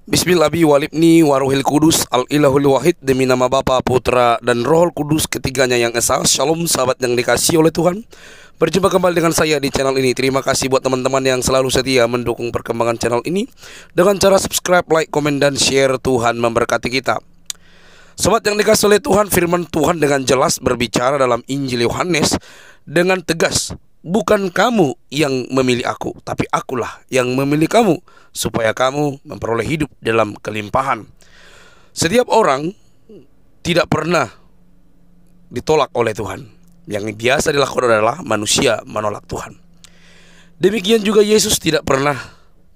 Bismillahi walibni waruhil kudus al-ilahul wahid. Demi nama Bapa, Putra, dan Roh Kudus ketiganya yang esa. Shalom sahabat yang dikasihi oleh Tuhan. Berjumpa kembali dengan saya di channel ini. Terima kasih buat teman-teman yang selalu setia mendukung perkembangan channel ini dengan cara subscribe, like, komen, dan share. Tuhan memberkati kita. Sobat yang dikasihi oleh Tuhan, firman Tuhan dengan jelas berbicara dalam Injil Yohanes dengan tegas. Bukan kamu yang memilih aku, tapi akulah yang memilih kamu, supaya kamu memperoleh hidup dalam kelimpahan. Setiap orang tidak pernah ditolak oleh Tuhan. Yang biasa dilakukan adalah manusia menolak Tuhan. Demikian juga Yesus tidak pernah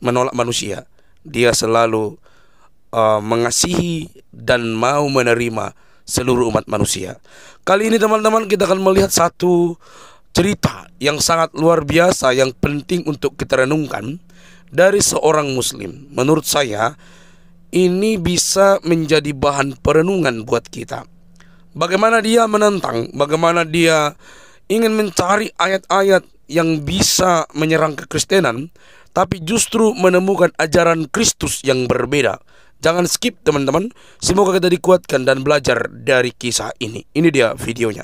menolak manusia. Dia selalu mengasihi dan mau menerima seluruh umat manusia. Kali ini teman-teman, kita akan melihat satu cerita yang sangat luar biasa yang penting untuk kita renungkan dari seorang muslim. Menurut saya ini bisa menjadi bahan perenungan buat kita. Bagaimana dia menentang, bagaimana dia ingin mencari ayat-ayat yang bisa menyerang kekristenan, tapi justru menemukan ajaran Kristus yang berbeda. Jangan skip teman-teman. Semoga kita dikuatkan dan belajar dari kisah ini. Ini dia videonya.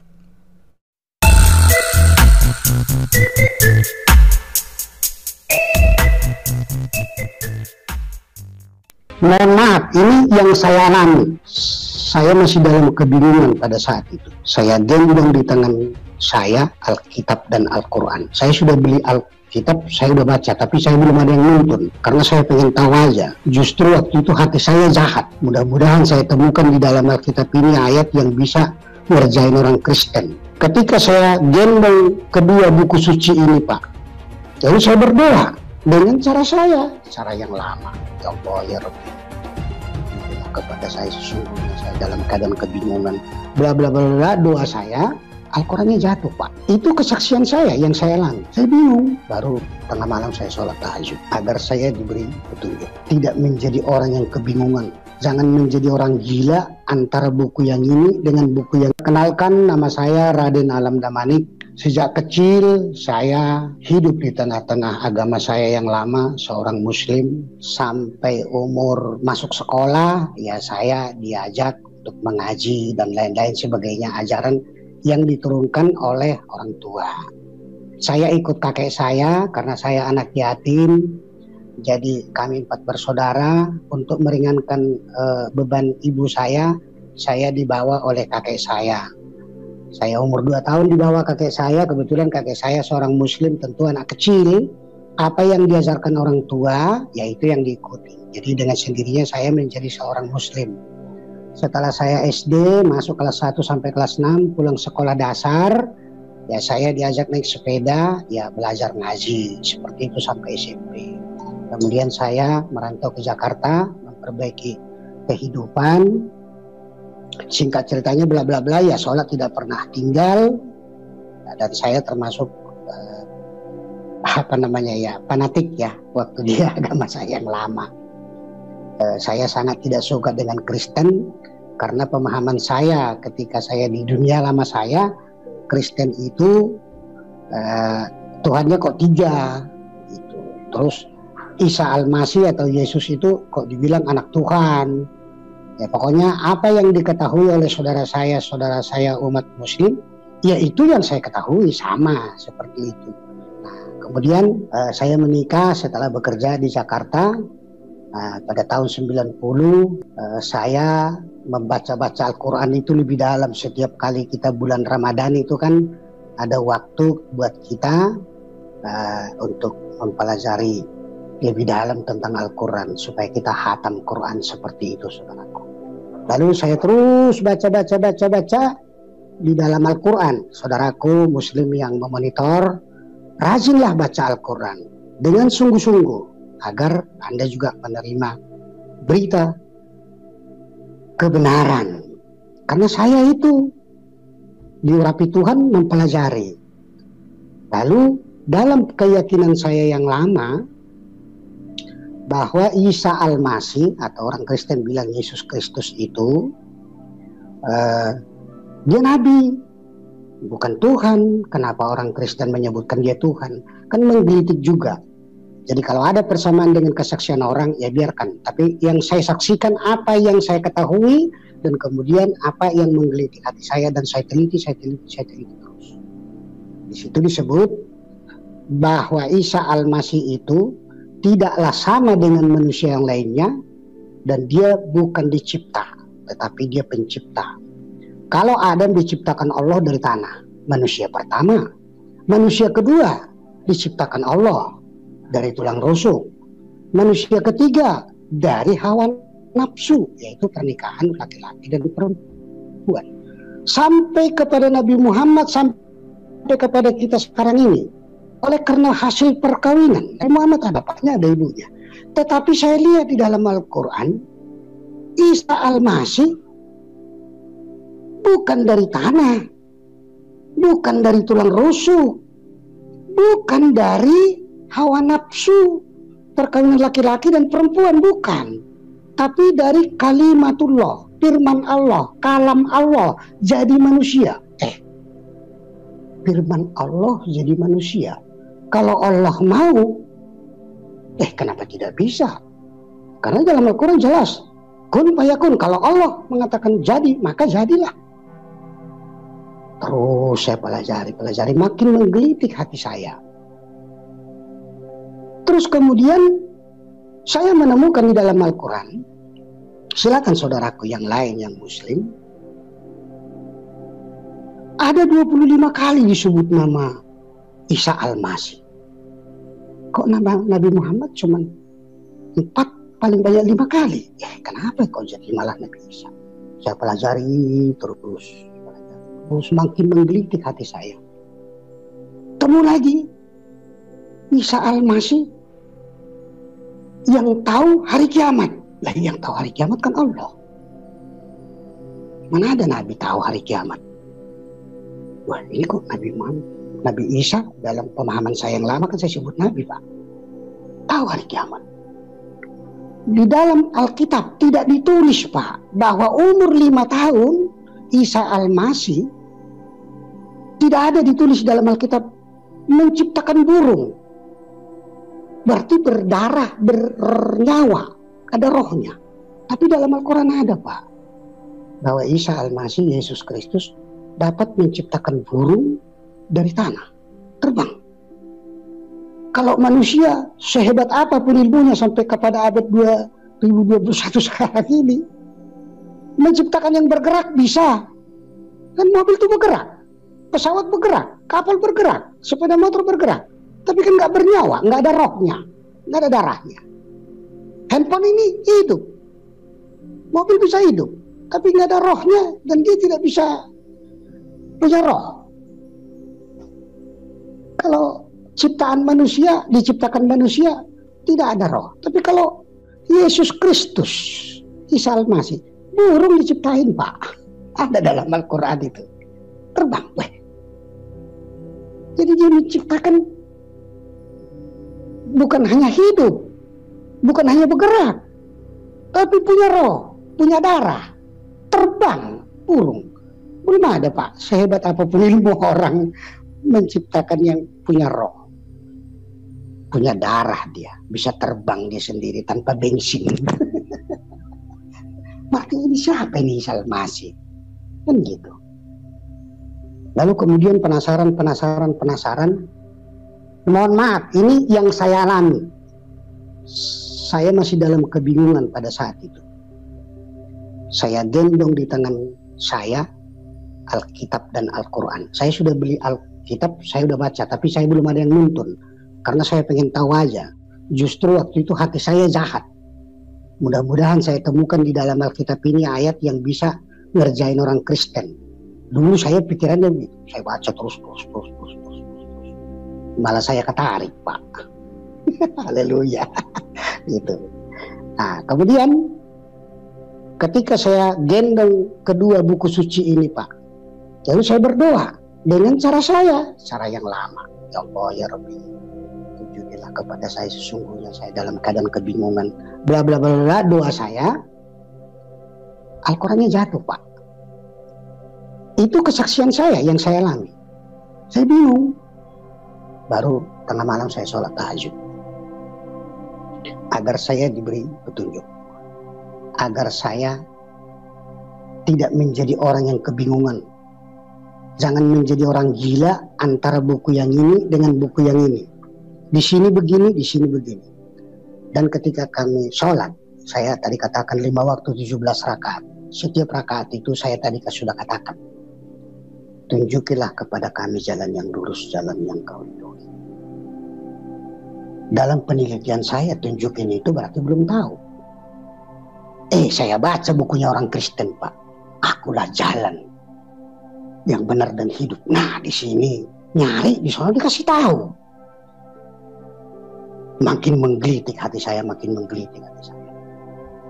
Mohon maaf, ini yang saya alami. Saya masih dalam kebingungan pada saat itu. Saya gendong di tangan saya Alkitab dan Al-Quran. Saya sudah beli Alkitab, saya sudah baca, tapi saya belum ada yang nonton. Karena saya pengen tahu aja. Justru waktu itu hati saya jahat. Mudah-mudahan saya temukan di dalam Alkitab ini ayat yang bisa ngerjain orang Kristen. Ketika saya gendong kedua buku suci ini, Pak, lalu saya berdoa dengan cara yang lama. Ya Allah, ya Rabbi, kepada saya sesungguhnya saya dalam keadaan kebingungan, bla bla bla bla. Doa saya, Al-Qurannya jatuh, Pak. Itu kesaksian saya yang saya alami. Saya bingung. Baru tengah malam saya sholat tahajud agar saya diberi petunjuk, tidak menjadi orang yang kebingungan. Jangan menjadi orang gila antara buku yang ini dengan buku yang. Kenalkan, nama saya Raden Alam Damanik. Sejak kecil saya hidup di tengah-tengah agama saya yang lama, seorang muslim. Sampai umur masuk sekolah, ya saya diajak untuk mengaji dan lain-lain sebagainya, ajaran yang diturunkan oleh orang tua. Saya ikut kakek saya karena saya anak yatim. Jadi kami 4 bersaudara. Untuk meringankan beban ibu saya dibawa oleh kakek saya. Saya umur 2 tahun dibawa kakek saya. Kebetulan kakek saya seorang muslim, tentu anak kecil. Apa yang diajarkan orang tua, yaitu yang diikuti. Jadi dengan sendirinya saya menjadi seorang muslim. Setelah saya SD, masuk kelas 1 sampai kelas 6, pulang sekolah dasar, ya saya diajak naik sepeda, ya belajar ngaji. Seperti itu sampai SMP. Kemudian saya merantau ke Jakarta, memperbaiki kehidupan. Singkat ceritanya bla bla bla, ya sholat tidak pernah tinggal. Dan saya termasuk fanatik ya waktu di agama saya yang lama. Saya sangat tidak suka dengan Kristen karena pemahaman saya ketika saya di dunia lama saya, Kristen itu Tuhannya kok 3 gitu. Terus Isa Al-Masih atau Yesus itu kok dibilang anak Tuhan. Ya pokoknya apa yang diketahui oleh saudara saya umat muslim, ya itu yang saya ketahui sama seperti itu. Nah, kemudian saya menikah setelah bekerja di Jakarta. Pada tahun 90 saya membaca-baca Al-Quran itu lebih dalam. Setiap kali kita bulan Ramadan itu kan ada waktu buat kita untuk mempelajari lebih dalam tentang Al-Quran supaya kita hatam Quran seperti itu, saudaraku. Lalu saya terus baca di dalam Al-Quran. Saudaraku muslim yang memonitor, rajinlah baca Al-Quran dengan sungguh-sungguh agar Anda juga menerima berita kebenaran. Karena saya itu diurapi Tuhan mempelajari. Lalu dalam keyakinan saya yang lama, bahwa Isa Al-Masih atau orang Kristen bilang Yesus Kristus itu dia nabi, bukan Tuhan. Kenapa orang Kristen menyebutkan dia Tuhan? Kan menggelitik juga. Jadi kalau ada persamaan dengan kesaksian orang, ya biarkan. Tapi yang saya saksikan apa yang saya ketahui, dan kemudian apa yang menggelitik hati saya, dan saya teliti terus. Di situ disebut bahwa Isa Al-Masih itu tidaklah sama dengan manusia yang lainnya, dan dia bukan dicipta, tetapi dia pencipta. Kalau Adam diciptakan Allah dari tanah, manusia pertama. Manusia kedua diciptakan Allah dari tulang rusuk. Manusia ketiga dari hawa nafsu, yaitu pernikahan laki-laki dan perempuan. Sampai kepada Nabi Muhammad, sampai kepada kita sekarang ini, oleh karena hasil perkawinan. Nabi Muhammad ada bapaknya, ada ibunya. Tetapi saya lihat di dalam Al-Quran, Isa Al-Masih bukan dari tanah, bukan dari tulang rusuk, bukan dari hawa nafsu, perkawinan laki-laki dan perempuan, bukan. Tapi dari kalimatullah, firman Allah, kalam Allah jadi manusia. Firman Allah jadi manusia. Kalau Allah mau, kenapa tidak bisa? Karena dalam Al-Quran jelas, kun fayakun. Kalau Allah mengatakan jadi, maka jadilah. Terus saya pelajari, makin menggelitik hati saya. Terus kemudian saya menemukan di dalam Al-Quran, silakan saudaraku yang lain yang muslim, ada 25 kali disebut nama Isa Al-Masih. Kok nama Nabi Muhammad cuma 4, paling banyak 5 kali? Kenapa kok jadi malah Nabi Isa? Saya pelajari terus makin menggelitik hati saya. Temu lagi Isa Al-Masih yang tahu hari kiamat. Lah yang tahu hari kiamat kan Allah. Mana ada Nabi tahu hari kiamat? Wah, ini kok Nabi Muhammad, Nabi Isa dalam pemahaman saya yang lama kan saya sebut Nabi, Pak. Tahu hari kiamat. Di dalam Alkitab tidak ditulis, Pak, bahwa umur 5 tahun Isa Al-Masih tidak ada ditulis dalam Alkitab menciptakan burung. Berarti berdarah, bernyawa, ada rohnya. Tapi dalam Al-Quran ada, Pak, bahwa Isa Al-Masih, Yesus Kristus, dapat menciptakan burung dari tanah, terbang. Kalau manusia sehebat apapun ilmunya sampai kepada abad 2021 sekarang ini, menciptakan yang bergerak bisa. Kan mobil itu bergerak, pesawat bergerak, kapal bergerak, sepeda motor bergerak. Tapi kan nggak bernyawa, nggak ada rohnya, nggak ada darahnya. Handphone ini hidup, mobil bisa hidup, tapi nggak ada rohnya dan dia tidak bisa punya roh. Kalau ciptaan manusia, diciptakan manusia, tidak ada roh. Tapi kalau Yesus Kristus, Isa Al-Masih, burung diciptain, Pak. Ada dalam Al-Quran itu. Terbang. Jadi dia menciptakan bukan hanya hidup, bukan hanya bergerak, tapi punya roh, punya darah, terbang, burung. Belum ada, Pak, sehebat apapun ilmu orang menciptakan yang punya roh, punya darah, dia bisa terbang dia sendiri tanpa bensin. Berarti ini siapa ini Isa Al-Masih? Kan gitu. Lalu kemudian penasaran. Mohon maaf, ini yang saya alami. Saya masih dalam kebingungan pada saat itu. Saya gendong di tangan saya Alkitab dan Al-Quran. Saya sudah beli Alkitab, saya sudah baca, tapi saya belum ada yang nuntun. Karena saya pengen tahu aja. Justru waktu itu hati saya jahat. Mudah-mudahan saya temukan di dalam Alkitab ini ayat yang bisa ngerjain orang Kristen. Dulu saya pikirannya gitu, saya baca terus. Malah saya ketarik, Pak. Haleluya. Gitu. Nah, kemudian ketika saya gendong kedua buku suci ini, Pak, lalu saya berdoa dengan cara saya, cara yang lama. Ya Allah, ya Rabbi, tunjukilah kepada saya sesungguhnya saya dalam keadaan kebingungan. Bla bla bla, doa saya. Al-Qurannya jatuh, Pak. Itu kesaksian saya yang saya alami. Saya bingung. Baru tengah malam saya sholat tahajud. agar saya diberi petunjuk, agar saya tidak menjadi orang yang kebingungan. Jangan menjadi orang gila antara buku yang ini dengan buku yang ini. Di sini begini, di sini begini. Dan ketika kami sholat, saya tadi katakan 5 waktu 17 rakaat. Setiap rakaat itu saya tadi sudah katakan, tunjukilah kepada kami jalan yang lurus, jalan yang kau ridhoi. Dalam penelitian saya, tunjukin itu berarti belum tahu. Saya baca bukunya orang Kristen, Pak. Akulah jalan yang benar dan hidup. Nah, di sini nyari, di sana dikasih tahu. Makin menggelitik hati saya, makin menggelitik hati saya.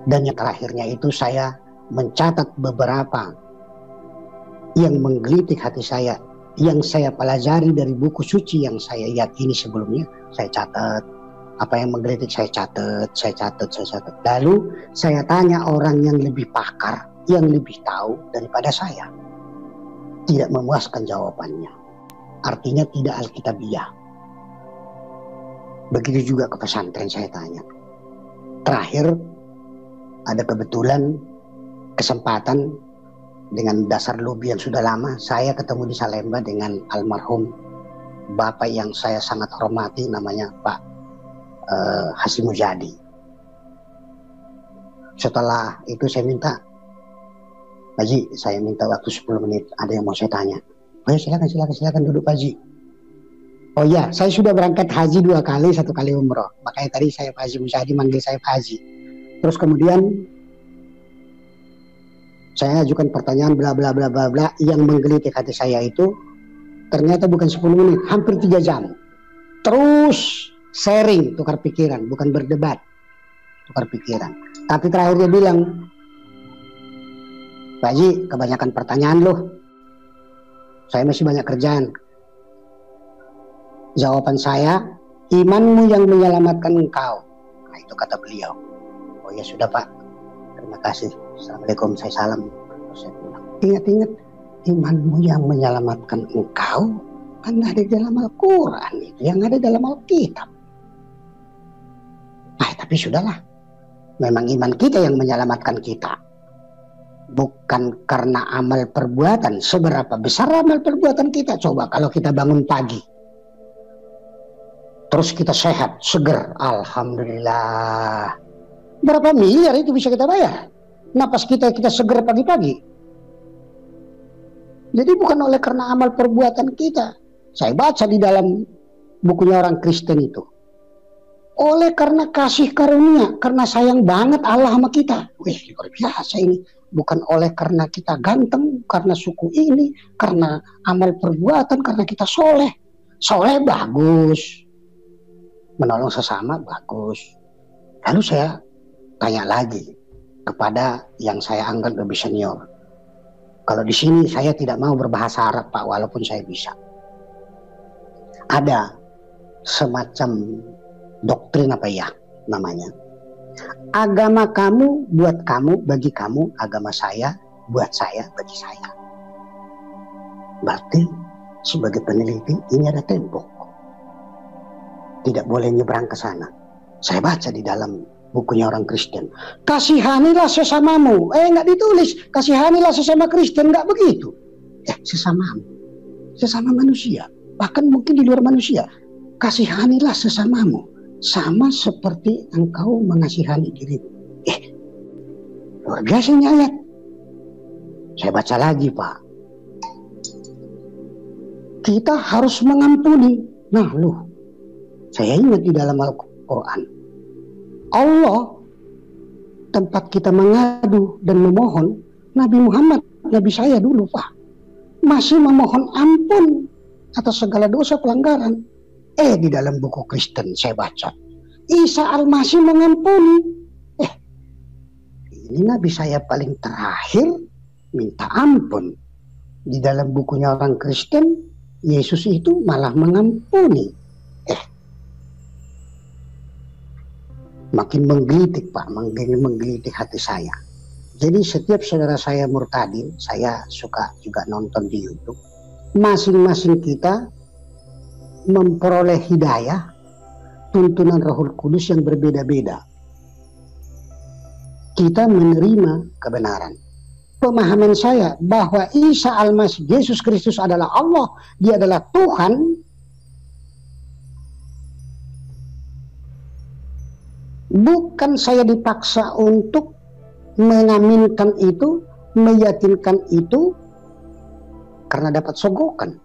Dan yang terakhirnya itu saya mencatat beberapa yang menggelitik hati saya, yang saya pelajari dari buku suci yang saya yakini sebelumnya. Saya catat, apa yang menggelitik saya catat. Lalu saya tanya orang yang lebih pakar, yang lebih tahu daripada saya. Tidak memuaskan jawabannya. Artinya tidak alkitabiah. Begitu juga ke pesantren saya tanya. Terakhir ada kebetulan kesempatan dengan dasar lobby yang sudah lama, saya ketemu di Salemba dengan almarhum bapak yang saya sangat hormati, namanya Pak Hasim Mujadi. Setelah itu saya minta, Pak Haji, saya minta waktu 10 menit, ada yang mau saya tanya. Oh ya, silakan duduk Pak Haji. Oh ya, saya sudah berangkat haji 2 kali, 1 kali umroh. Makanya tadi saya Pak Haji Mujadi manggil saya Pak Haji. Terus kemudian saya ajukan pertanyaan bla bla bla bla bla yang menggelitik hati saya itu ternyata bukan 10 menit, hampir 3 jam. Terus sharing, tukar pikiran, bukan berdebat, tukar pikiran. Tapi terakhir dia bilang, Pak Haji, kebanyakan pertanyaan loh. Saya masih banyak kerjaan. Jawaban saya, imanmu yang menyelamatkan engkau. Nah, itu kata beliau. Oh ya sudah Pak, terima kasih. Assalamualaikum, saya salam. Terus saya pulang. Ingat-ingat, imanmu yang menyelamatkan engkau kan ada di dalam Al-Quran, itu yang ada dalam Alkitab. Nah, tapi sudahlah. Memang iman kita yang menyelamatkan kita. Bukan karena amal perbuatan. Seberapa besar amal perbuatan kita? Coba kalau kita bangun pagi, terus kita sehat, seger, alhamdulillah. Berapa miliar itu bisa kita bayar? Napas kita seger pagi-pagi. Jadi bukan oleh karena amal perbuatan kita. Saya baca di dalam bukunya orang Kristen itu. Oleh karena kasih karunia, karena sayang banget Allah sama kita. Wih, luar biasa ini. Bukan oleh karena kita ganteng, karena suku ini, karena amal perbuatan, karena kita soleh. Soleh bagus. Menolong sesama bagus. Lalu saya tanya lagi kepada yang saya anggap lebih senior. Kalau di sini saya tidak mau berbahasa Arab Pak, walaupun saya bisa. Ada semacam doktrin apa ya namanya. Agama kamu buat kamu, bagi kamu. Agama saya buat saya, bagi saya. Berarti sebagai peneliti ini ada tembok. Tidak boleh nyebrang ke sana. Saya baca di dalam bukunya orang Kristen. Kasihanilah sesamamu. Nggak ditulis. Kasihanilah sesama Kristen. Nggak begitu. Sesamamu. Sesama manusia. Bahkan mungkin di luar manusia. Kasihanilah sesamamu. Sama seperti engkau mengasihani dirimu. Luar biasa ini ayat. Saya baca lagi Pak. Kita harus mengampuni. Nah loh. Saya ingat di dalam Al-Quran. Allah tempat kita mengadu dan memohon. Nabi Muhammad, Nabi saya dulu Pak, masih memohon ampun atas segala dosa pelanggaran. Di dalam buku Kristen saya baca, Isa Al-Masih mengampuni. Ini Nabi saya paling terakhir minta ampun. Di dalam bukunya orang Kristen, Yesus itu malah mengampuni. Makin menggelitik Pak, menggelitik hati saya. Jadi setiap saudara saya murtadin, saya suka juga nonton di YouTube. Masing-masing kita memperoleh hidayah, tuntunan Rohul Kudus yang berbeda-beda. kita menerima kebenaran. Pemahaman saya bahwa Isa Al-Masih, Yesus Kristus adalah Allah, dia adalah Tuhan, bukan saya dipaksa untuk mengaminkan itu, meyakinkan itu karena dapat sogokan,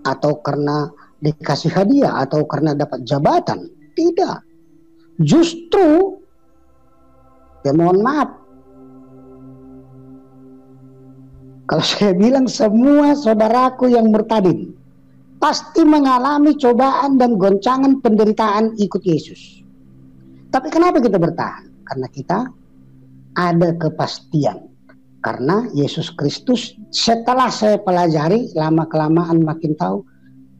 atau karena dikasih hadiah, atau karena dapat jabatan. Tidak. Justru, ya mohon maaf, kalau saya bilang semua saudaraku yang murtadin pasti mengalami cobaan dan goncangan penderitaan ikut Yesus. Tapi kenapa kita bertahan? Karena kita ada kepastian. Karena Yesus Kristus, setelah saya pelajari lama-kelamaan makin tahu,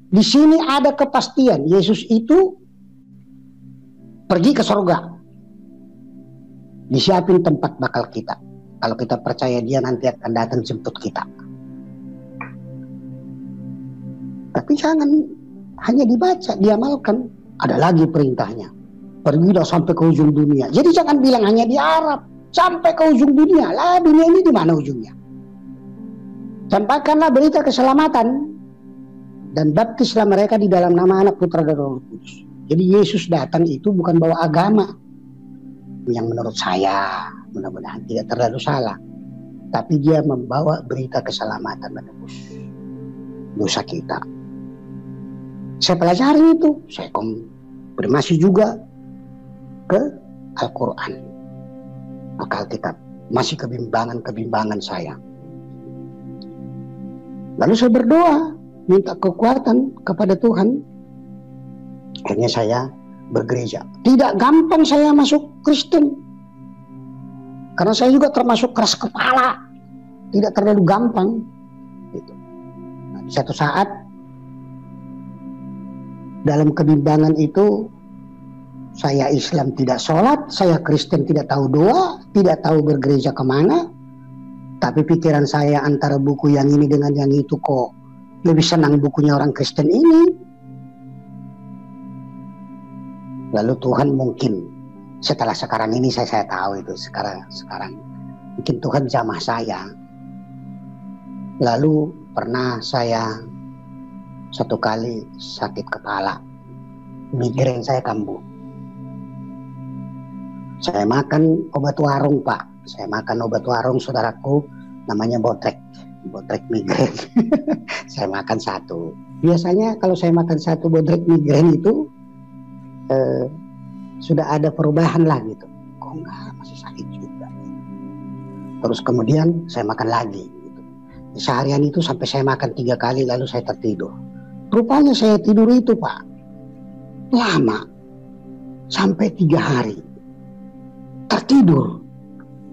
di sini ada kepastian. Yesus itu pergi ke surga, disiapin tempat bakal kita. Kalau kita percaya dia nanti akan datang jemput kita. Tapi jangan hanya dibaca, diamalkan. Ada lagi perintahnya. Pergilah sampai ke ujung dunia. Jadi jangan bilang hanya di Arab. Sampai ke ujung dunia. Lah dunia ini di mana ujungnya? Sampaikanlah berita keselamatan. Dan baptislah mereka di dalam nama Anak, Putra, dan Roh Kudus. Jadi Yesus datang itu bukan bawa agama. Yang menurut saya mudah-mudahan tidak terlalu salah, tapi dia membawa berita keselamatan menebus dosa kita. Saya pelajari itu, saya konfirmasi juga ke Al-Quran, maka Alkitab masih kebimbangan saya. Lalu saya berdoa, minta kekuatan kepada Tuhan. Akhirnya saya bergereja. Tidak gampang saya masuk Kristen, karena saya juga termasuk keras kepala, tidak terlalu gampang. Gitu. Nah, di satu saat dalam kebimbangan itu, saya Islam tidak sholat, saya Kristen tidak tahu doa, tidak tahu bergereja kemana. Tapi pikiran saya antara buku yang ini dengan yang itu, kok lebih senang bukunya orang Kristen ini. Lalu Tuhan mungkin setelah sekarang ini saya tahu itu sekarang mungkin Tuhan jamah saya. Lalu pernah saya satu kali sakit kepala, migrain saya kambuh. Saya makan obat warung, Pak. Saya makan obat warung saudaraku, namanya Botrek migrain. Saya makan satu. Biasanya kalau saya makan satu Botrek migrain itu sudah ada perubahan lah gitu. Kok enggak, masih sakit juga. Terus kemudian saya makan lagi gitu. Seharian itu sampai saya makan 3 kali, lalu saya tertidur. Rupanya saya tidur itu, Pak, lama, sampai 3 hari tertidur.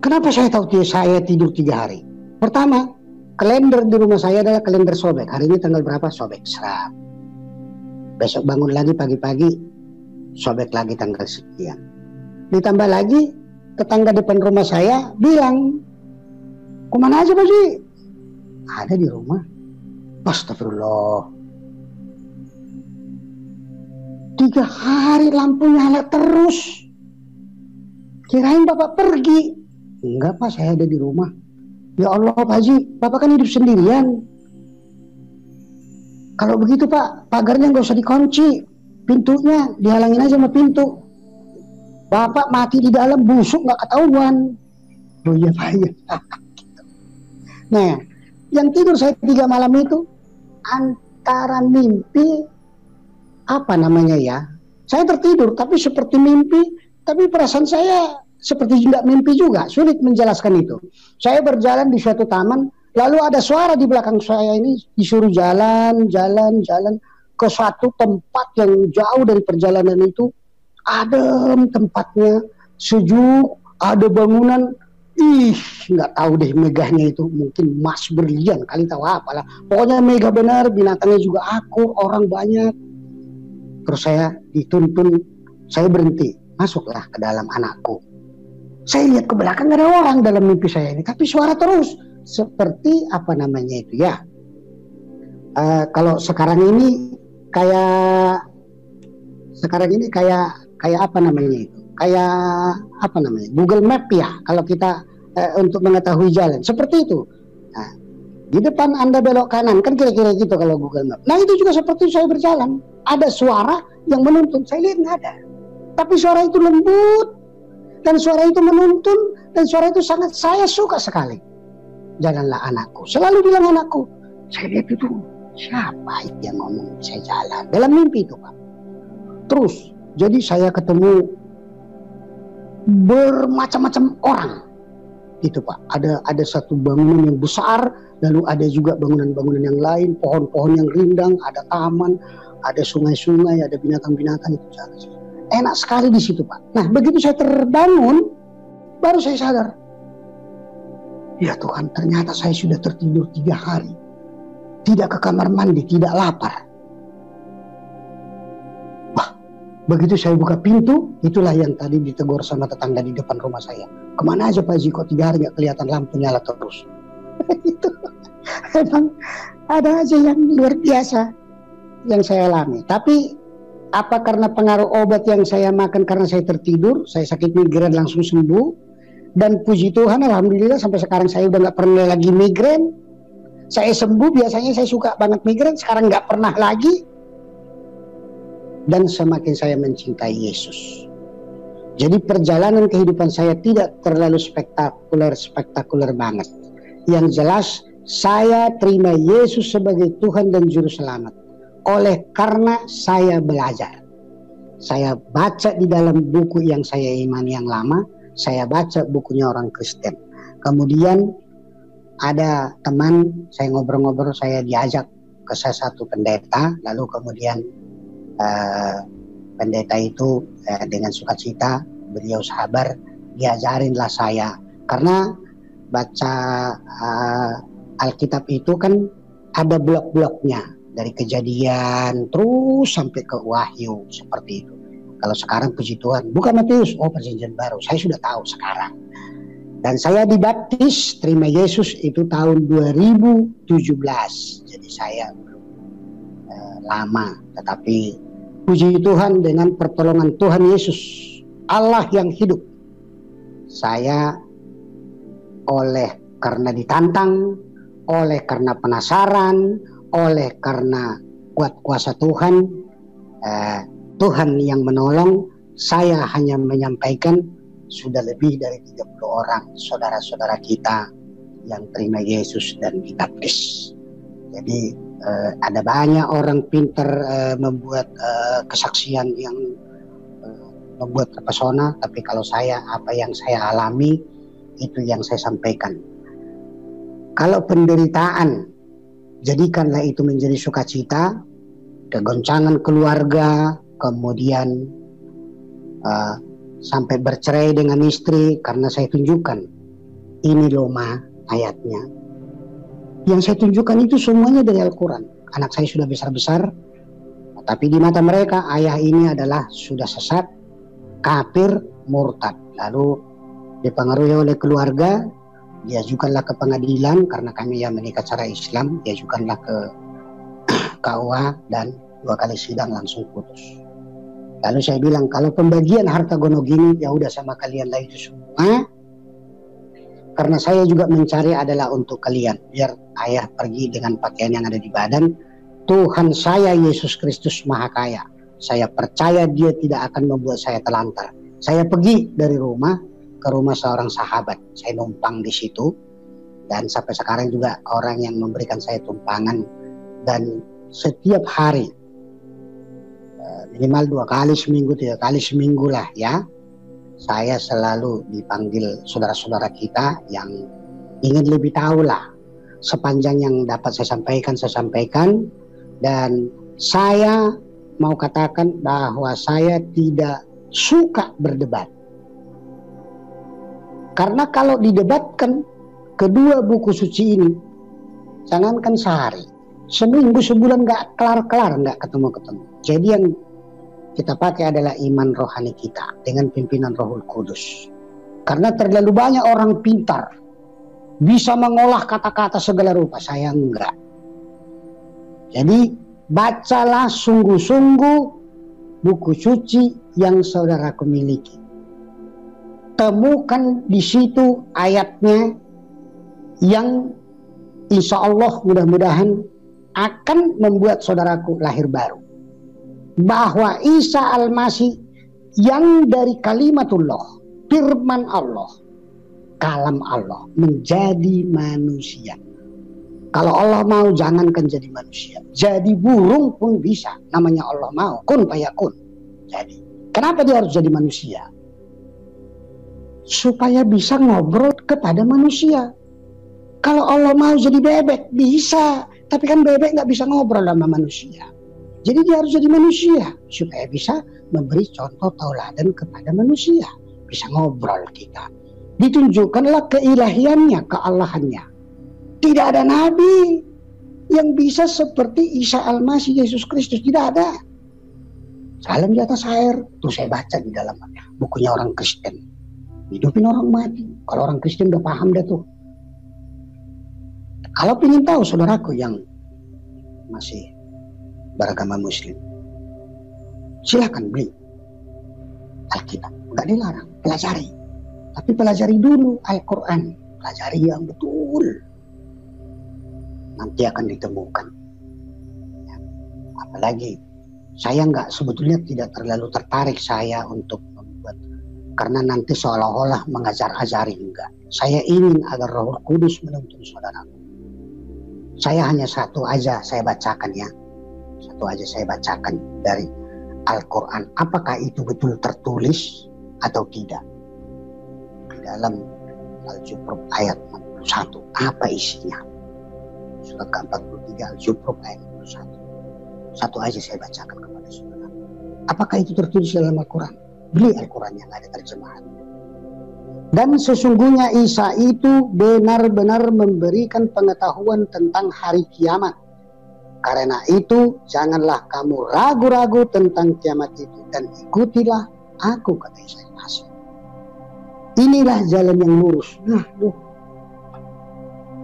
Kenapa saya tahu saya tidur 3 hari? Pertama, kalender di rumah saya adalah kalender sobek. Hari ini tanggal berapa? Sobek, serap. Besok bangun lagi pagi-pagi, sobek lagi tanggal sekian. Ditambah lagi tetangga depan rumah saya bilang, "Kemana aja Pak Ji?" "Ada di rumah." Astagfirullah. 3 hari lampu nyala terus. Kirain Bapak pergi. "Enggak Pak, saya ada di rumah." "Ya Allah Pak Haji, Bapak kan hidup sendirian. Kalau begitu Pak, pagarnya nggak usah dikunci, pintunya dihalangin aja sama pintu. Bapak mati di dalam, busuk nggak ketahuan." "Oh iya Pak, iya." Nah, yang tidur saya 3 malam itu antara mimpi, apa namanya ya, saya tertidur tapi seperti mimpi, tapi perasaan saya seperti tidak mimpi juga. Sulit menjelaskan itu. Saya berjalan di suatu taman, lalu ada suara di belakang saya ini disuruh jalan ke suatu tempat yang jauh dari perjalanan itu. Adem tempatnya, sejuk, ada bangunan. Nggak tahu deh megahnya itu, mungkin emas berlian kali, tahu apalah. Pokoknya megah benar, binatangnya juga akur, orang banyak. Terus saya dituntun, saya berhenti, masuklah ke dalam anakku. Saya lihat ke belakang nggak ada orang dalam mimpi saya ini, tapi suara terus seperti apa namanya itu ya. Kalau sekarang ini kayak apa namanya itu? kayak apa namanya, Google Map ya, kalau kita untuk mengetahui jalan, seperti itu. Nah, di depan Anda belok kanan, kan kira-kira gitu kalau Google Map. Nah, itu juga seperti saya berjalan, ada suara yang menuntun, saya lihat nggak ada, tapi suara itu lembut, dan suara itu menuntun, dan suara itu sangat saya suka sekali. Jalanlah anakku, selalu bilang anakku. Saya lihat itu, siapa yang ngomong, saya jalan dalam mimpi itu, Pak. Terus jadi saya ketemu bermacam-macam orang itu, Pak. Ada satu bangunan yang besar, lalu ada juga bangunan-bangunan yang lain, pohon-pohon yang rindang, ada taman, ada sungai-sungai, ada binatang-binatang itu. Enak sekali di situ, Pak. Nah, begitu saya terbangun, baru saya sadar, ya Tuhan, ternyata saya sudah tertidur 3 hari, tidak ke kamar mandi, tidak lapar. Begitu saya buka pintu, itulah yang tadi ditegur sama tetangga di depan rumah saya. Kemana aja Pak Haji, kok 3 hari nggak kelihatan lampu nyala terus? Itu emang ada aja yang luar biasa yang saya alami. Tapi apa karena pengaruh obat yang saya makan karena saya tertidur, saya sakit migrain langsung sembuh. Dan puji Tuhan, alhamdulillah sampai sekarang saya udah nggak pernah lagi migrain. Saya sembuh, biasanya saya suka banget migrain, sekarang nggak pernah lagi. Dan semakin saya mencintai Yesus. Jadi perjalanan kehidupan saya tidak terlalu spektakuler banget. Yang jelas saya terima Yesus sebagai Tuhan dan Juru Selamat. Oleh karena saya belajar. Saya baca di dalam buku yang saya imani yang lama. Saya baca bukunya orang Kristen. Kemudian ada teman, saya ngobrol-ngobrol, saya diajak ke salah satu pendeta. Lalu kemudian pendeta itu dengan sukacita, beliau sabar, diajarinlah saya. Karena baca Alkitab itu kan ada blok-bloknya, dari Kejadian terus sampai ke Wahyu, seperti itu. Kalau sekarang puji Tuhan, bukan Matius, oh Perjanjian Baru, saya sudah tahu sekarang. Dan saya dibaptis, terima Yesus itu tahun 2017. Jadi saya belum lama, tetapi puji Tuhan dengan pertolongan Tuhan Yesus, Allah yang hidup, saya oleh karena ditantang, oleh karena penasaran, oleh karena kuat kuasa Tuhan, Tuhan yang menolong, saya hanya menyampaikan sudah lebih dari 30 orang saudara-saudara kita yang terima Yesus dan dibaptis. Jadi ada banyak orang pintar membuat kesaksian yang membuat terpesona, tapi kalau saya, apa yang saya alami itu yang saya sampaikan. Kalau penderitaan, jadikanlah itu menjadi sukacita, kegoncangan keluarga, kemudian sampai bercerai dengan istri, karena saya tunjukkan ini loh ma ayatnya. Yang saya tunjukkan itu semuanya dari Al-Quran. Anak saya sudah besar-besar, tapi di mata mereka ayah ini adalah sudah sesat, kafir, murtad. Lalu dipengaruhi oleh keluarga, diajukanlah ke pengadilan, karena kami yang menikah secara Islam, diajukanlah ke KUA dan 2 kali sidang langsung putus. Lalu saya bilang, kalau pembagian harta gono gini, ya udah sama kalian lah itu semua. Karena saya juga mencari adalah untuk kalian, biar ayah pergi dengan pakaian yang ada di badan. Tuhan saya Yesus Kristus Maha Kaya, saya percaya Dia tidak akan membuat saya telantar. Saya pergi dari rumah ke rumah seorang sahabat, saya numpang di situ, dan sampai sekarang juga orang yang memberikan saya tumpangan. Dan setiap hari, minimal 2 kali seminggu, 3 kali seminggu lah ya, saya selalu dipanggil saudara-saudara kita yang ingin lebih tahu lah. Sepanjang yang dapat saya sampaikan. Dan saya mau katakan bahwa saya tidak suka berdebat. Karena kalau didebatkan kedua buku suci ini, jangankan sehari, seminggu, sebulan gak kelar-kelar, gak ketemu-ketemu. Jadi yang kita pakai adalah iman rohani kita dengan pimpinan Rohul Kudus. Karena terlalu banyak orang pintar, bisa mengolah kata-kata segala rupa, saya enggak. Jadi bacalah sungguh-sungguh buku suci yang saudaraku miliki. temukan di situ ayatnya yang insya Allah mudah-mudahan akan membuat saudaraku lahir baru. Bahwa Isa Al-Masih yang dari kalimatullah, firman Allah, kalam Allah, menjadi manusia. Kalau Allah mau, jangankan jadi manusia, jadi burung pun bisa. Namanya Allah mau, kun fayakun. Jadi, kenapa dia harus jadi manusia? Supaya bisa ngobrol kepada manusia. Kalau Allah mau jadi bebek, bisa. Tapi kan bebek nggak bisa ngobrol sama manusia. Jadi dia harus jadi manusia, supaya bisa memberi contoh tauladan kepada manusia. Bisa ngobrol kita. Ditunjukkanlah keilahiannya, keallahannya. Tidak ada nabi yang bisa seperti Isa Al-Masih Yesus Kristus. Tidak ada. Salam di atas air. Tuh saya baca di dalam bukunya orang Kristen. Hidupin orang mati. Kalau orang Kristen udah paham deh tuh. Kalau ingin tahu saudaraku yang masih beragama Muslim, silakan beli Alkitab. Nggak dilarang. Pelajari. Tapi pelajari dulu Al-Quran. Pelajari yang betul. Nanti akan ditemukan. Ya. Apalagi saya sebetulnya tidak terlalu tertarik saya untuk membuat, karena nanti seolah-olah mengajar-ajari, enggak. Saya ingin agar Roh Kudus menuntun saudaraku. Saya hanya satu aja saya bacakan ya. Satu aja saya bacakan dari Al-Quran. Apakah itu betul tertulis atau tidak? Di dalam Al-Zukhruf ayat 61. Apa isinya? Surat ke-43 Al-Zukhruf ayat 61. Satu aja saya bacakan kepada saudara. Apakah itu tertulis dalam Al-Quran? Beli Al-Quran yang ada terjemahan. Dan sesungguhnya Isa itu benar-benar memberikan pengetahuan tentang hari kiamat. Karena itu janganlah kamu ragu-ragu tentang kiamat itu, dan ikutilah aku, kata Isa Al-Masih. Inilah jalan yang lurus. Nah,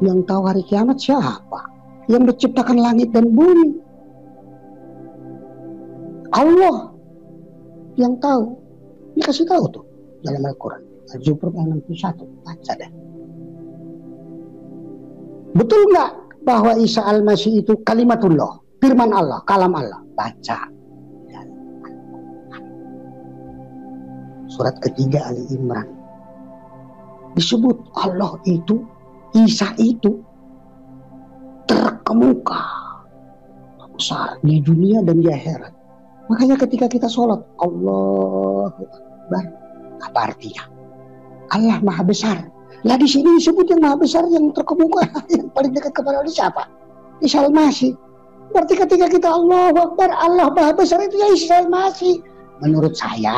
yang tahu hari kiamat siapa? Yang menciptakan langit dan bumi. Allah yang tahu. Ini kasih tahu tuh dalam Al-Quran. Al-Zukhruf ayat 61. Baca deh. Betul nggak bahwa Isa Al-Masih itu kalimatullah, firman Allah, kalam Allah? Baca. Surat ketiga Ali Imran. Disebut Allah itu, Isa itu terkemuka besar di dunia dan di akhirat. Makanya ketika kita sholat, Allahu Akbar, apa artinya? Allah Maha Besar. Lah di sini disebut yang Maha Besar, yang terkemuka, yang paling dekat kepada Allah siapa? Isa Al-Masih. Berarti ketika kita Allahu Akbar, Allah Maha Besar itu ya Isa Al-Masih. Menurut saya,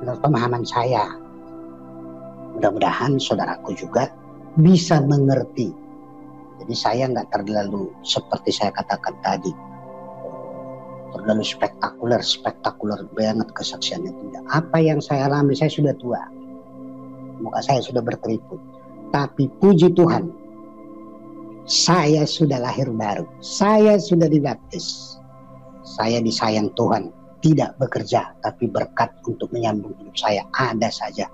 menurut pemahaman saya, mudah-mudahan saudaraku juga bisa mengerti. Jadi saya nggak terlalu seperti saya katakan tadi, terlalu spektakuler banget kesaksiannya, tidak. Apa yang saya alami, saya sudah tua, muka saya sudah berkeriput, tapi puji Tuhan, saya sudah lahir baru, saya sudah dibaptis, saya disayang Tuhan, tidak bekerja, tapi berkat untuk menyambung hidup saya ada saja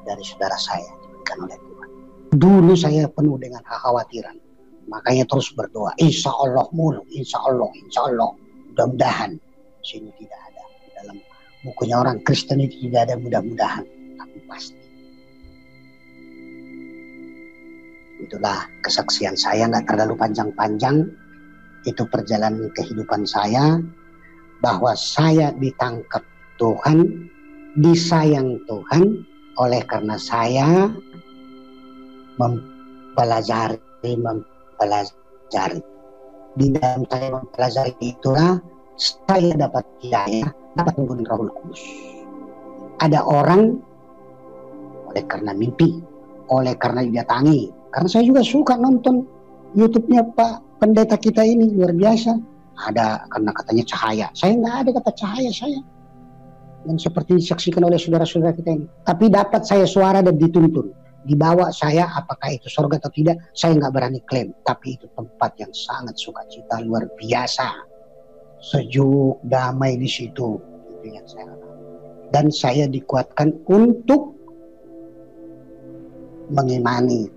dari saudara saya diberikan oleh Tuhan. Dulu saya penuh dengan kekhawatiran, makanya terus berdoa, insya Allah mulu, insya Allah, mudah-mudahan. Sini tidak ada, di dalam bukunya orang Kristen itu tidak ada mudah-mudahan, tapi pasti. Itulah kesaksian saya, nggak terlalu panjang-panjang. Itu perjalanan kehidupan saya, bahwa saya ditangkap Tuhan, disayang Tuhan, oleh karena saya mempelajari. Di dalam saya mempelajari itulah saya dapat hidayah, dapat menggunakan Roh Kudus. Ada orang oleh karena mimpi, oleh karena didatangi. Karena saya juga suka nonton YouTube-nya Pak Pendeta kita ini, luar biasa. Ada karena katanya cahaya. Saya nggak ada kata cahaya saya. Dan seperti disaksikan oleh saudara-saudara kita ini. Tapi dapat saya suara dan dituntun. Dibawa saya, apakah itu surga atau tidak, saya nggak berani klaim. Tapi itu tempat yang sangat sukacita, luar biasa. Sejuk, damai di situ. Itu yang saya alami. dan saya dikuatkan untuk mengimani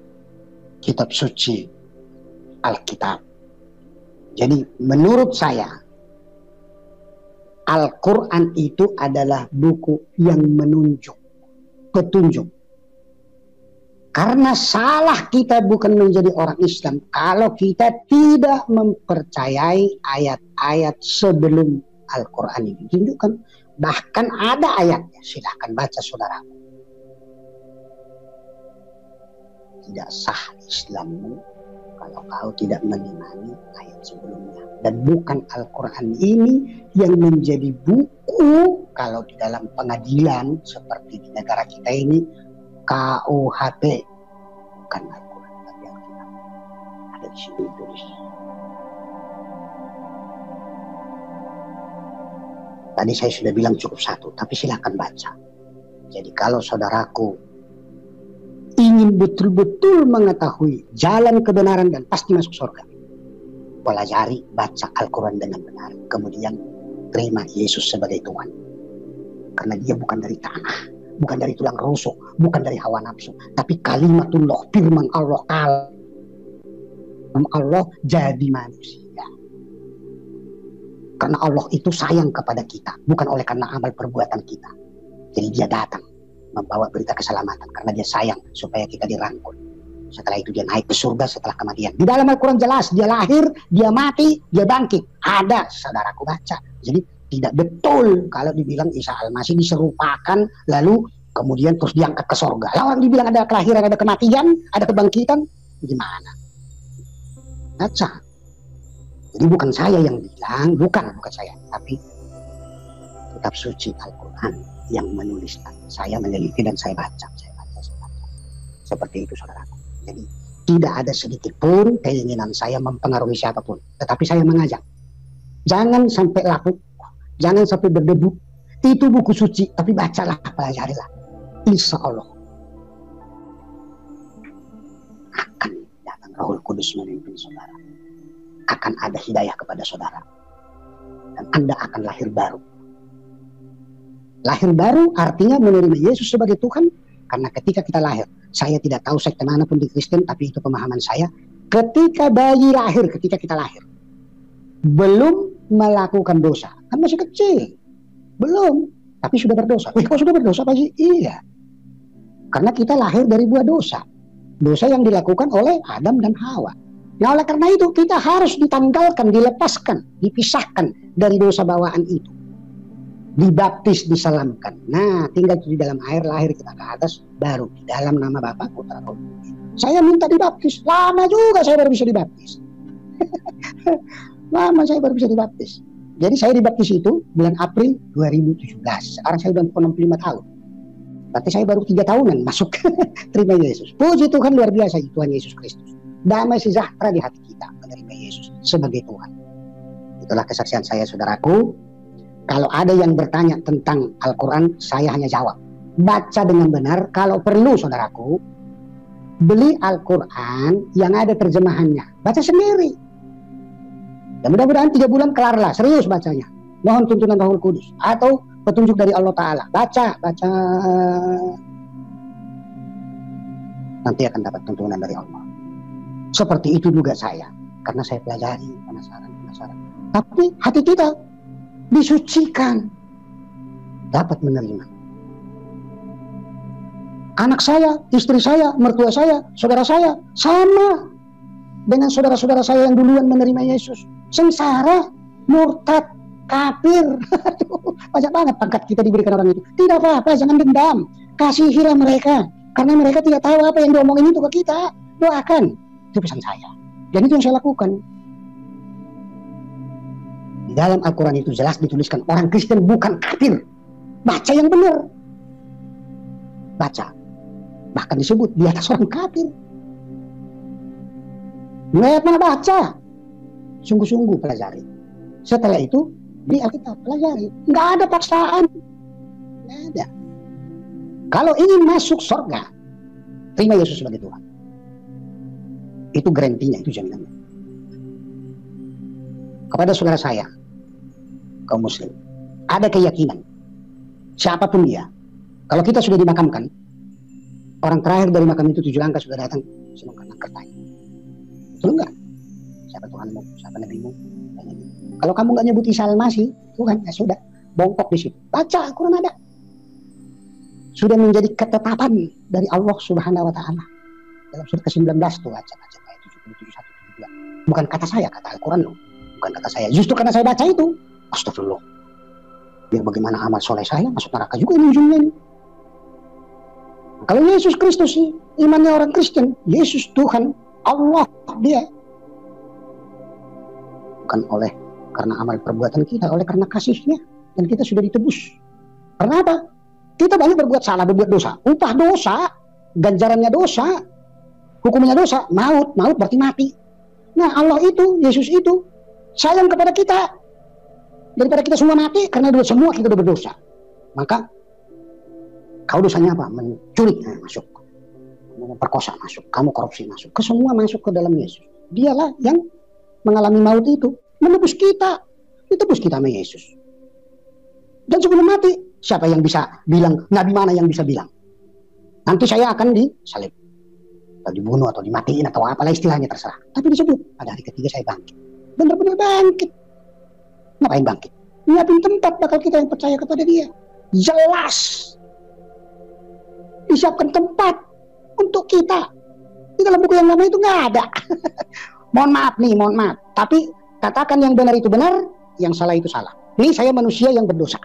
kitab suci Alkitab. Jadi menurut saya Al-Quran itu adalah buku yang menunjuk, petunjuk. Karena salah kita bukan menjadi orang Islam kalau kita tidak mempercayai ayat-ayat sebelum Al-Quran ini ditunjukkan. Bahkan ada ayatnya, silahkan baca saudara. Tidak sah Islammu kalau kau tidak mengimani ayat sebelumnya. Dan bukan Al-Quran ini yang menjadi buku kalau di dalam pengadilan seperti di negara kita ini, KUHP, bukan Al-Quran tapi Alkitab. Ada di sini ditulis. Tadi saya sudah bilang cukup satu, tapi silakan baca. Jadi kalau saudaraku ingin betul-betul mengetahui jalan kebenaran dan pasti masuk surga, pelajari, baca Al-Quran dengan benar, kemudian terima Yesus sebagai Tuhan. Karena dia bukan dari tanah, bukan dari tulang rusuk, bukan dari hawa nafsu, tapi kalimatullah, firman Allah, kalam Allah jadi manusia. Karena Allah itu sayang kepada kita, bukan oleh karena amal perbuatan kita. Jadi dia datang membawa berita keselamatan karena dia sayang supaya kita dirangkul. Setelah itu dia naik ke surga setelah kematian. Di dalam Al-Quran jelas dia lahir, dia mati, dia bangkit. Ada, saudaraku baca. Jadi tidak betul kalau dibilang Isa Al-Masih diserupakan lalu kemudian terus diangkat ke surga. Lalu orang dibilang ada kelahiran, ada kematian, ada kebangkitan, gimana? Baca. Jadi bukan saya yang bilang, bukan saya, tapi kitab suci Al-Quran yang menuliskan. Saya meneliti dan saya baca. Seperti itu saudaraku. Jadi tidak ada sedikit pun keinginan saya mempengaruhi siapapun. Tetapi saya mengajak, jangan sampai lapuk, jangan sampai berdebu. Itu buku suci, tapi bacalah, pelajarilah. Insya Allah akan datang Rohul Kudus memimpin saudara. Akan ada hidayah kepada saudara. Dan Anda akan lahir baru. Lahir baru artinya menerima Yesus sebagai Tuhan. Karena ketika kita lahir, saya tidak tahu sekte manapun di Kristen, tapi itu pemahaman saya. Ketika bayi lahir, ketika kita lahir, belum melakukan dosa. Kan masih kecil. Belum. Tapi sudah berdosa. Kok sudah berdosa Pak Ji? Iya. Karena kita lahir dari buah dosa. Dosa yang dilakukan oleh Adam dan Hawa. Nah oleh karena itu kita harus ditanggalkan, dilepaskan, dipisahkan dari dosa bawaan itu. Dibaptis, disalamkan. Nah tinggal di dalam air, lahir kita ke atas, baru di dalam nama Bapa, Putra, Roh Kudus. Saya minta dibaptis, lama juga saya baru bisa dibaptis. Lama saya baru bisa dibaptis. Jadi saya dibaptis itu bulan April 2017. Sekarang saya sudah 65 tahun. Berarti saya baru 3 tahunan masuk terima Yesus. Puji Tuhan, luar biasa Tuhan Yesus Kristus. Damai sejahtera di hati kita menerima Yesus sebagai Tuhan. Itulah kesaksian saya saudaraku. Kalau ada yang bertanya tentang Al-Quran, saya hanya jawab, baca dengan benar. Kalau perlu saudaraku, beli Al-Quran yang ada terjemahannya, baca sendiri. Dan mudah-mudahan 3 bulan kelarlah, serius bacanya. Mohon tuntunan Rohul Kudus atau petunjuk dari Allah Ta'ala. Baca. Nanti akan dapat tuntunan dari Allah. Seperti itu juga saya. Karena saya pelajari, penasaran. Tapi hati kita disucikan. Dapat menerima. Anak saya, istri saya, mertua saya, saudara saya, sama dengan saudara-saudara saya yang duluan menerima Yesus. Sengsara, murtad, kafir. Banyak banget pangkat kita diberikan orang itu. Tidak apa-apa, jangan dendam. Kasihilah mereka. Karena mereka tidak tahu apa yang diomongin itu ke kita. Doakan. Itu pesan saya. Dan itu yang saya lakukan. Di dalam Al-Quran itu jelas dituliskan orang Kristen bukan kafir. Baca yang benar. Baca. Bahkan disebut di atas orang kafir. Lihat mana baca. Sungguh-sungguh pelajari. Setelah itu di Alkitab pelajari. Nggak ada paksaan. Nggak ada. Kalau ingin masuk surga, terima Yesus sebagai Tuhan. Itu garantinya, itu jaminannya. Kepada saudara saya, kaum muslim, ada keyakinan siapapun dia. Kalau kita sudah dimakamkan, orang terakhir dari makam itu 7 langkah sudah datang, semua angkat tanya. Betul enggak? Siapa Tuhanmu? Siapa Nabimu? Kalau kamu nggak nyebut Isa Al-Masih, Tuhan, ya sudah, bongkok di situ. Baca Al-Quran ada. Sudah menjadi ketetapan dari Allah Subhanahu wa Ta'ala. Dalam surat ke-19 tuh, baca ayat 77, 1, 72. Bukan kata saya, kata Al-Quran loh. Bukan kata saya. Justru karena saya baca itu, astagfirullah. Biar bagaimana amal soleh saya masuk neraka juga ini ujungnya ini. Kalau Yesus Kristus sih, imannya orang Kristen, Yesus Tuhan, Allah dia. Bukan oleh karena amal perbuatan kita, oleh karena kasihnya. Dan kita sudah ditebus. Karena apa? Kita banyak berbuat salah, berbuat dosa. Upah dosa, ganjarannya dosa, hukumnya dosa, maut. Maut berarti mati. Nah Allah itu, Yesus itu, sayang kepada kita. Daripada kita semua mati, karena semua kita udah berdosa. Maka, kau dosanya apa? Mencuri, masuk. Memperkosa, masuk. Kamu korupsi, masuk. Semua masuk ke dalam Yesus. Dialah yang mengalami maut itu. Menebus kita. Ditebus kita sama Yesus. Dan sebelum mati, siapa yang bisa bilang, nabi mana yang bisa bilang, nanti saya akan disalib, atau dibunuh, atau dimatiin, atau apalah istilahnya terserah. Tapi disebut, pada hari ketiga saya bangkit. Benar-benar bangkit. Ngapain bangkit? Nyiapin tempat bakal kita yang percaya kepada dia. Jelas. Disiapkan tempat untuk kita. Di dalam buku yang lama itu nggak ada. Mohon maaf nih, mohon maaf. Tapi katakan yang benar itu benar, yang salah itu salah. Ini saya manusia yang berdosa.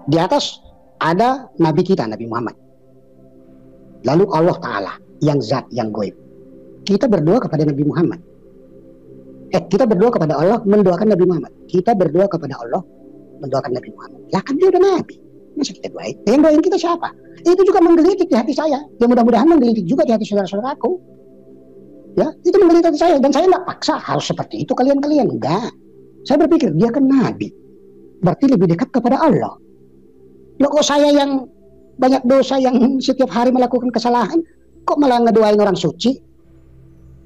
Di atas ada Nabi kita, Nabi Muhammad. Lalu Allah Ta'ala, yang zat, yang goib. Kita berdoa kepada Nabi Muhammad. Kita berdoa kepada Allah, mendoakan Nabi Muhammad. Kita berdoa kepada Allah, mendoakan Nabi Muhammad. Lah kan dia udah Nabi. Masa kita doain? Yang doain kita siapa? Itu juga menggelitik di hati saya. Ya mudah-mudahan menggelitik juga di hati saudara-saudaraku. Ya, itu menggelitik hati saya. Dan saya nggak paksa harus seperti itu kalian-kalian. Enggak. Saya berpikir, dia kan Nabi. Berarti lebih dekat kepada Allah. Loh kok saya yang banyak dosa, yang setiap hari melakukan kesalahan, kok malah ngedoain orang suci?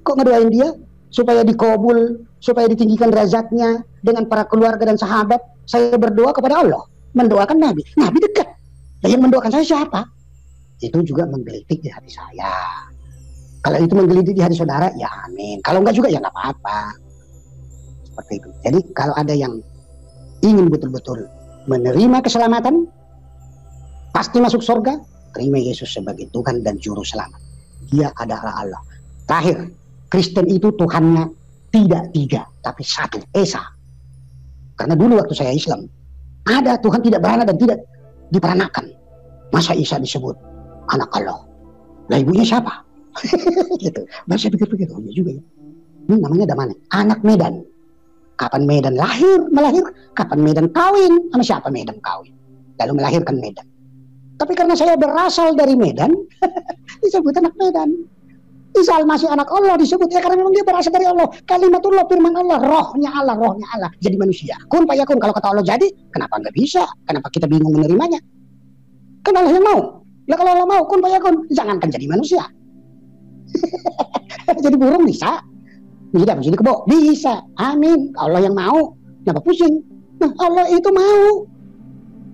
Kok ngedoain dia supaya dikabul, supaya ditinggikan derajatnya dengan para keluarga dan sahabat? Saya berdoa kepada Allah, mendoakan Nabi. Nabi dekat. Dan yang mendoakan saya siapa? Itu juga menggelitik di hati saya. Kalau itu menggelitik di hati saudara, ya amin. Kalau enggak juga ya nggak apa-apa. Seperti itu. Jadi kalau ada yang ingin betul-betul menerima keselamatan, pasti masuk surga, terima Yesus sebagai Tuhan dan Juru Selamat. Dia adalah Allah. Terakhir, Kristen itu Tuhannya tidak 3, tapi 1, Esa. Karena dulu waktu saya Islam, ada Tuhan tidak beranak dan tidak diperanakan. Masa Isa disebut anak Allah? Lah ibunya siapa? Gitu. Baru saya pikir-pikir, oh iya juga ya. Ini namanya Damani, anak Medan. Kapan Medan melahir? Kapan Medan kawin? Sama siapa Medan kawin? Lalu melahirkan Medan. Tapi karena saya berasal dari Medan, disebut anak Medan. Isa Al-Masih anak Allah disebut, ya karena memang dia berasal dari Allah. Kalimatullah, firman Allah, rohnya Allah, jadi manusia. Kun fayakun, kalau kata Allah jadi, kenapa nggak bisa? Kenapa kita bingung menerimanya? Kan Allah yang mau. Lah kalau Allah mau, kun fayakun, jangankan jadi manusia. Jadi burung bisa. Bisa jadi kebo, bisa. Amin. Allah yang mau, kenapa pusing? Nah Allah itu mau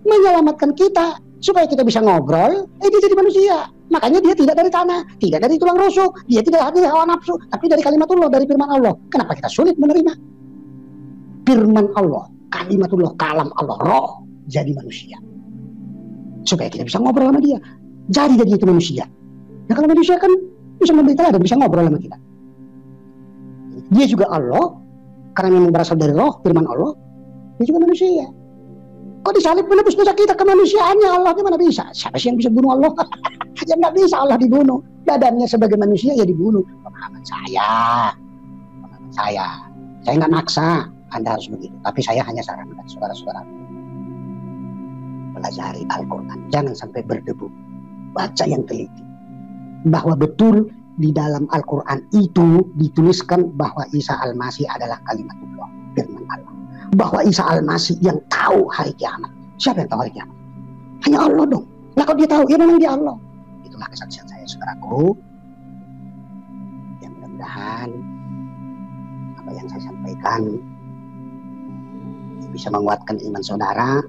menyelamatkan kita supaya kita bisa ngobrol, dia jadi manusia. Makanya dia tidak dari tanah, tidak dari tulang rusuk, dia tidak dari hawa nafsu, tapi dari kalimatullah, dari firman Allah. Kenapa kita sulit menerima? Firman Allah, kalimatullah, kalam Allah, roh, jadi manusia. Supaya kita bisa ngobrol sama dia. Jadi itu manusia. Nah kalau manusia kan bisa memberitahu dan bisa ngobrol sama kita. Dia juga Allah, karena memang berasal dari roh, firman Allah, dia juga manusia. Kok disalib menebus dosa kita, kemanusiaannya Allah gimana bisa? Siapa sih yang bisa bunuh Allah? Ya nggak bisa Allah dibunuh. Badannya sebagai manusia ya dibunuh. Pemahaman saya. Saya nggak maksa Anda harus begitu. Tapi saya hanya sarankan saudara-saudara, pelajari Al-Quran. Jangan sampai berdebu. Baca yang teliti. Bahwa betul di dalam Al-Quran itu dituliskan bahwa Isa Al-Masih adalah kalimatullah, firman Allah. Bahwa Isa Al-Masih yang tahu hari kiamat. Siapa yang tahu hari kiamat? Hanya Allah dong. Nah kalau dia tahu, ya memang dia Allah. Itulah kesaksian saya, saudaraku. Yang mudah-mudahan apa yang saya sampaikan bisa menguatkan iman saudara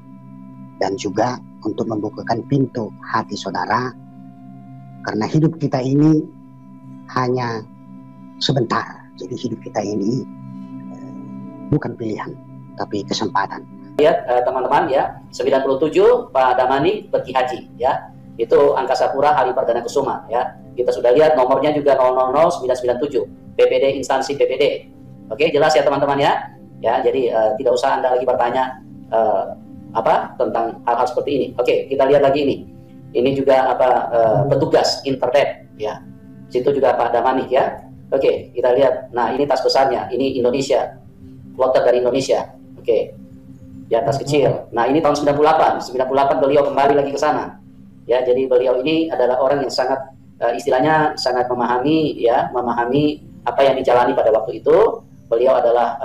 dan juga untuk membukakan pintu hati saudara, karena hidup kita ini hanya sebentar. Jadi hidup kita ini bukan pilihan, tapi kesempatan. Lihat teman-teman ya, 97 Pak Damani pergi haji ya. Itu Angkasa Pura Hari Perdana Kusuma ya. Kita sudah lihat nomornya juga 000997 PPD, instansi PPD. Oke, jelas ya teman-teman ya. Ya, jadi tidak usah Anda lagi bertanya tentang hal-hal seperti ini. Oke, kita lihat lagi ini. Ini juga petugas internet ya. Situ juga Pak Damani ya. Oke, kita lihat. Nah, ini tas besarnya. Ini Indonesia. Kloter dari Indonesia. Oke. Ya, tas kecil. Nah, ini tahun 98. 98 beliau kembali lagi ke sana. Ya, jadi beliau ini adalah orang yang sangat istilahnya sangat memahami apa yang dijalani pada waktu itu. Beliau adalah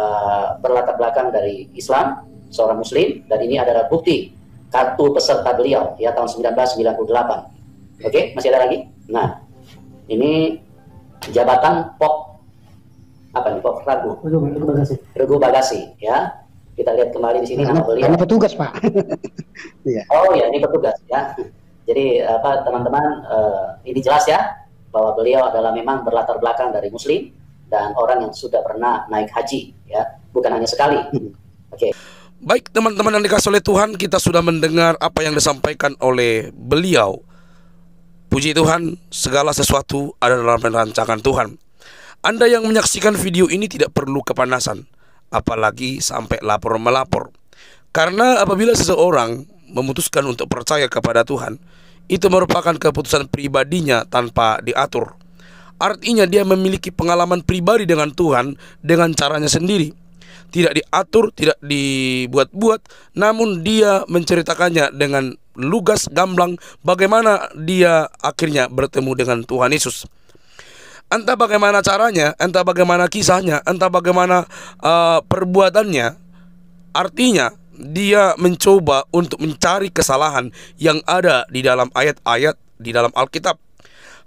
berlatar belakang dari Islam, seorang Muslim, dan ini adalah bukti kartu peserta beliau ya tahun 1998. Oke, masih ada lagi. Nah, ini jabatan Pok Regu Bagasi ya. Kita lihat kembali di sini nama beliau. Ini petugas, Pak. Oh ya, ini petugas ya. Jadi teman-teman, ini jelas ya bahwa beliau adalah memang berlatar belakang dari Muslim dan orang yang sudah pernah naik haji ya, bukan hanya sekali. Oke. Baik teman-teman yang dikasih oleh Tuhan, kita sudah mendengar apa yang disampaikan oleh beliau. Puji Tuhan, segala sesuatu ada dalam rancangan Tuhan. Anda yang menyaksikan video ini tidak perlu kepanasan, apalagi sampai lapor-melapor. Karena apabila seseorang memutuskan untuk percaya kepada Tuhan, itu merupakan keputusan pribadinya tanpa diatur. Artinya dia memiliki pengalaman pribadi dengan Tuhan dengan caranya sendiri. Tidak diatur, tidak dibuat-buat, namun dia menceritakannya dengan lugas, gamblang, bagaimana dia akhirnya bertemu dengan Tuhan Yesus. Entah bagaimana caranya, entah bagaimana kisahnya, entah bagaimana perbuatannya. Artinya dia mencoba untuk mencari kesalahan yang ada di dalam ayat-ayat di dalam Alkitab.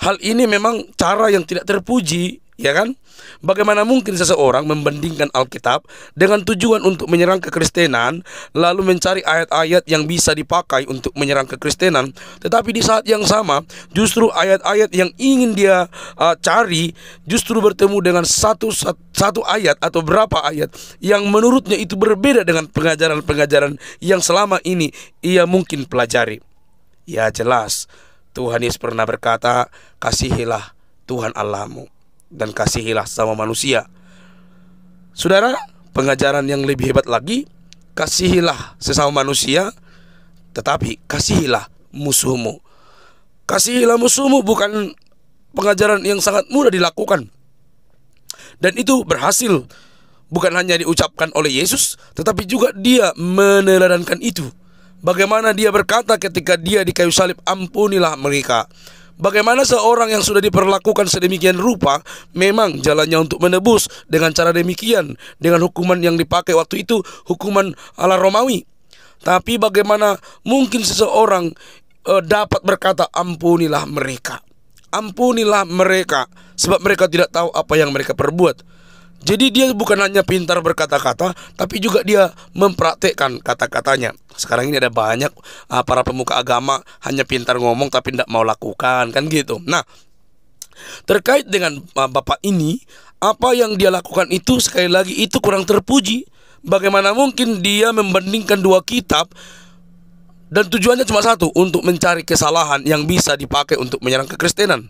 Hal ini memang cara yang tidak terpuji, ya kan? Bagaimana mungkin seseorang membandingkan Alkitab dengan tujuan untuk menyerang kekristenan, lalu mencari ayat-ayat yang bisa dipakai untuk menyerang kekristenan, tetapi di saat yang sama justru ayat-ayat yang ingin dia cari justru bertemu dengan satu ayat atau berapa ayat yang menurutnya itu berbeda dengan pengajaran-pengajaran yang selama ini ia mungkin pelajari. Ya jelas, Tuhan Yesus pernah berkata, kasihilah Tuhan Allahmu dan kasihilah sama manusia. Saudara, pengajaran yang lebih hebat lagi, kasihilah sesama manusia, tetapi kasihilah musuhmu. Kasihilah musuhmu bukan pengajaran yang sangat mudah dilakukan. Dan itu berhasil, bukan hanya diucapkan oleh Yesus, tetapi juga dia meneladankan itu. Bagaimana dia berkata ketika dia di kayu salib, ampunilah mereka. Bagaimana seorang yang sudah diperlakukan sedemikian rupa memang jalannya untuk menebus dengan cara demikian, dengan hukuman yang dipakai waktu itu, hukuman ala Romawi. Tapi bagaimana mungkin seseorang dapat berkata ampunilah mereka. Ampunilah mereka, sebab mereka tidak tahu apa yang mereka perbuat. Jadi dia bukan hanya pintar berkata-kata, tapi juga dia mempraktekkan kata-katanya. Sekarang ini ada banyak para pemuka agama hanya pintar ngomong tapi tidak mau lakukan, kan gitu. Nah, terkait dengan bapak ini, apa yang dia lakukan itu sekali lagi itu kurang terpuji. Bagaimana mungkin dia membandingkan dua kitab dan tujuannya cuma satu, untuk mencari kesalahan yang bisa dipakai untuk menyerang kekristenan.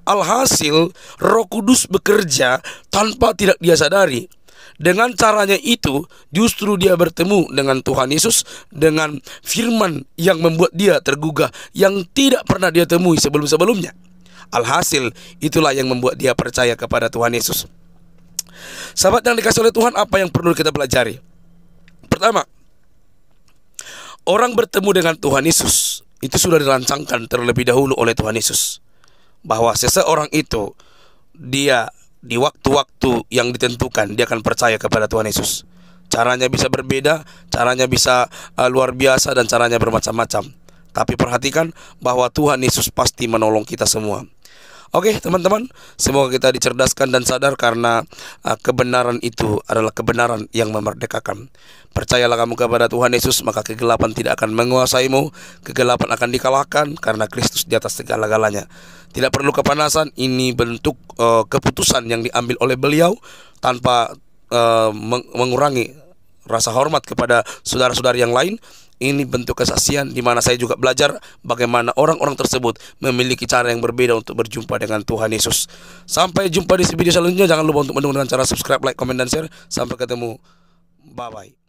Alhasil Roh Kudus bekerja tanpa tidak dia sadari. Dengan caranya itu justru dia bertemu dengan Tuhan Yesus dengan firman yang membuat dia tergugah, yang tidak pernah dia temui sebelum-sebelumnya. Alhasil itulah yang membuat dia percaya kepada Tuhan Yesus. Sahabat yang dikasih oleh Tuhan, apa yang perlu kita pelajari? Pertama, orang bertemu dengan Tuhan Yesus itu sudah dirancangkan terlebih dahulu oleh Tuhan Yesus, bahwa seseorang itu dia di waktu-waktu yang ditentukan dia akan percaya kepada Tuhan Yesus. Caranya bisa berbeda, caranya bisa luar biasa, dan caranya bermacam-macam. Tapi perhatikan bahwa Tuhan Yesus pasti menolong kita semua. Oke teman-teman, semoga kita dicerdaskan dan sadar karena kebenaran itu adalah kebenaran yang memerdekakan. Percayalah kamu kepada Tuhan Yesus, maka kegelapan tidak akan menguasaimu. Kegelapan akan dikalahkan karena Kristus di atas segala-galanya. Tidak perlu kepanasan, ini bentuk keputusan yang diambil oleh beliau tanpa mengurangi rasa hormat kepada saudara-saudara yang lain. Ini bentuk kesaksian di mana saya juga belajar bagaimana orang-orang tersebut memiliki cara yang berbeda untuk berjumpa dengan Tuhan Yesus. Sampai jumpa di video selanjutnya. Jangan lupa untuk mendukung dengan cara subscribe, like, komen, dan share. Sampai ketemu. Bye-bye.